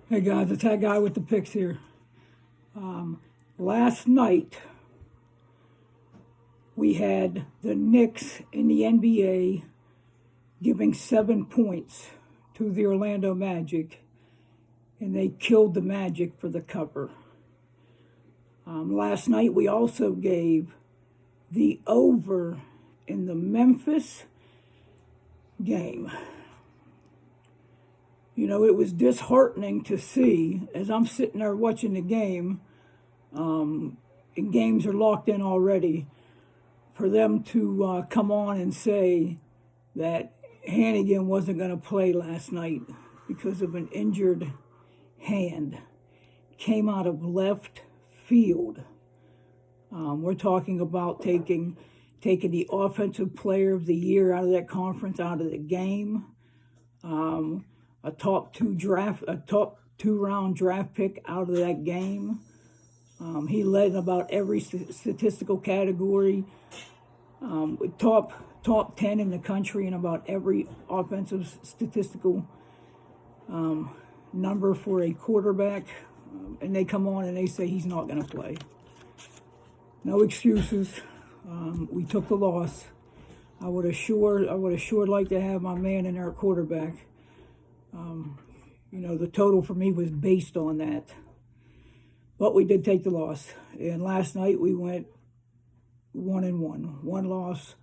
Hey guys, it's that guy with the picks here. Last night we had the Knicks in the NBA giving 7 points to the Orlando Magic, and they killed the Magic for the cover. Last night we also gave the over in the Memphis game. You know, it was disheartening to see as I'm sitting there watching the game, and games are locked in already, for them to come on and say that Hannigan wasn't going to play last night because of an injured hand. Came out of left field. We're talking about taking the offensive player of the year out of that conference, out of the game. A top two round draft pick out of that game. He led in about every statistical category. Top 10 in the country in about every offensive statistical number for a quarterback. And they come on and they say he's not going to play. No excuses. We took the loss. I would have sure liked to have my man in there at quarterback. The total for me was based on that. But we did take the loss. And last night we went 1-1. 1 loss,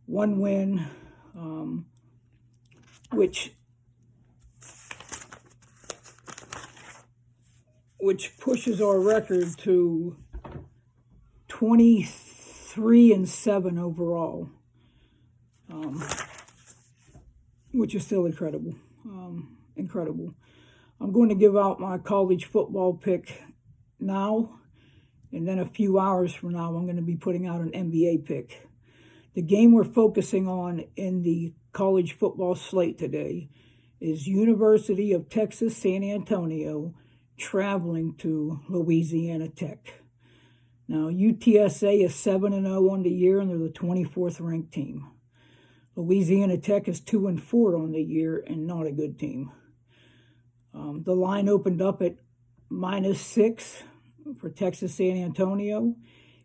1 win, which pushes our record to 23-7 overall, which is still incredible. Incredible. I'm going to give out my college football pick now, and then a few hours from now, I'm going to be putting out an NBA pick. The game we're focusing on in the college football slate today is University of Texas San Antonio traveling to Louisiana Tech. Now, UTSA is 7-0 on the year, and they're the 24th ranked team. Louisiana Tech is 2-4 on the year and not a good team. The line opened up at -6 for Texas San Antonio,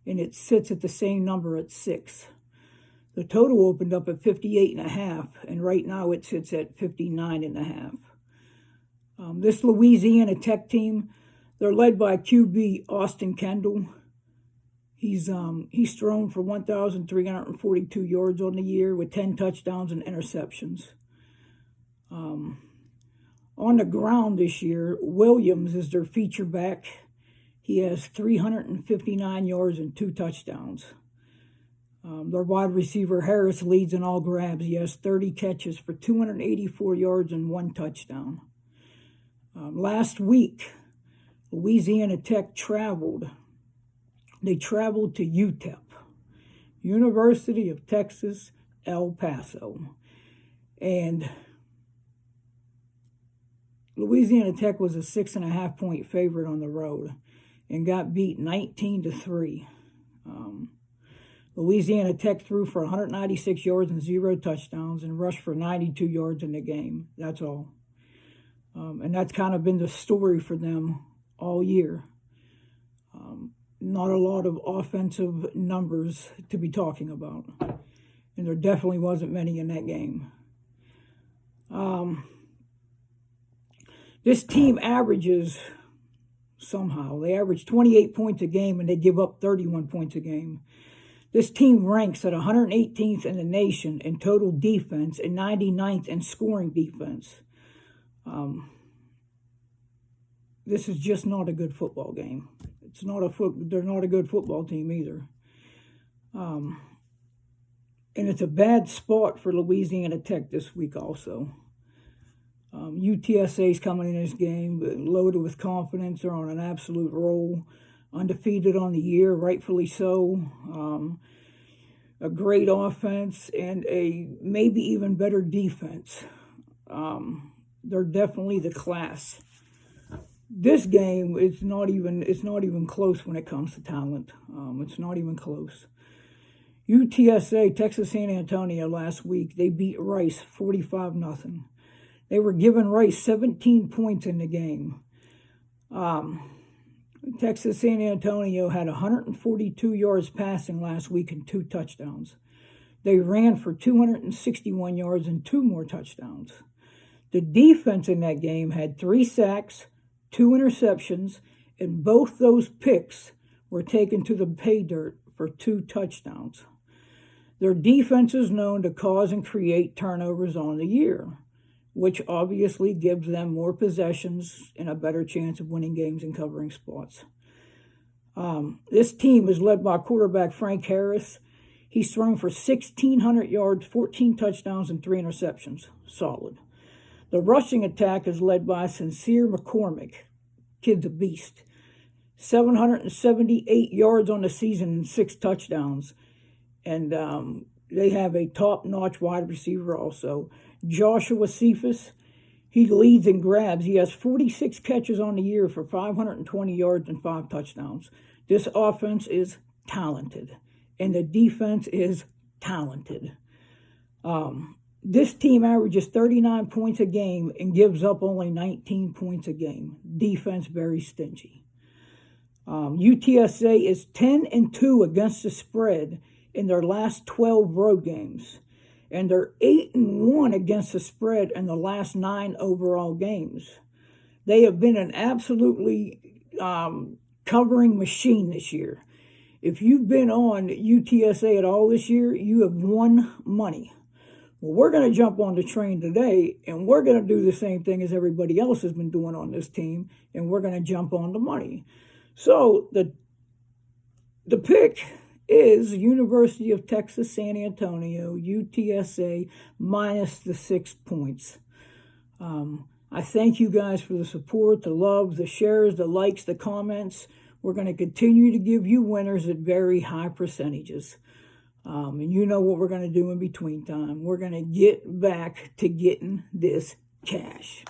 and it sits at the same number at 6. The total opened up at 58.5, and right now it sits at 59.5. This Louisiana Tech team, they're led by QB Austin Kendall. He's thrown for 1,342 yards on the year with 10 touchdowns and interceptions. On the ground this year, Williams is their feature back. He has 359 yards and 2 touchdowns. Their wide receiver Harris leads in all grabs. He has 30 catches for 284 yards and 1 touchdown. Last week, Louisiana Tech traveled. They traveled to UTEP, University of Texas, El Paso. And Louisiana Tech was a 6.5-point favorite on the road and got beat 19-3. Louisiana Tech threw for 196 yards and 0 touchdowns and rushed for 92 yards in the game. That's all. And that's kind of been the story for them all year. Not a lot of offensive numbers to be talking about. And there definitely wasn't many in that game. This team averages, somehow, they average 28 points a game and they give up 31 points a game. This team ranks at 118th in the nation in total defense and 99th in scoring defense. This is just not a good football game. They're not a good football team either. And it's a bad spot for Louisiana Tech this week also. UTSA is coming in this game loaded with confidence. They're on an absolute roll. Undefeated on the year, rightfully so. A great offense and a maybe even better defense. They're definitely the class. This game, it's not even close when it comes to talent. It's not even close. UTSA, Texas San Antonio last week, they beat Rice 45-0. They were giving Rice 17 points in the game. Texas San Antonio had 142 yards passing last week and 2 touchdowns. They ran for 261 yards and 2 more touchdowns. The defense in that game had 3 sacks, 2 interceptions, and both those picks were taken to the pay dirt for 2 touchdowns. Their defense is known to cause and create turnovers on the year, which obviously gives them more possessions and a better chance of winning games and covering spots. This team is led by quarterback Frank Harris. He's thrown for 1,600 yards, 14 touchdowns, and 3 interceptions. Solid. The rushing attack is led by Sincere McCormick. Kid's a beast. 778 yards on the season and 6 touchdowns. And they have a top-notch wide receiver also. Joshua Cephas, he leads in grabs. He has 46 catches on the year for 520 yards and 5 touchdowns. This offense is talented, and the defense is talented. This team averages 39 points a game and gives up only 19 points a game. Defense very stingy. UTSA is 10-2 against the spread in their last 12 road games, and they're 8-1 against the spread in the last 9 overall games. They have been an absolutely covering machine this year. If you've been on UTSA at all this year, you have won money. Well, we're going to jump on the train today, and we're going to do the same thing as everybody else has been doing on this team, and we're going to jump on the money. So the pick is University of Texas San Antonio, UTSA, minus the 6 points. I thank you guys for the support, the love, the shares, the likes, the comments. We're going to continue to give you winners at very high percentages. And you know what we're going to do in between time. We're going to get back to getting this cash.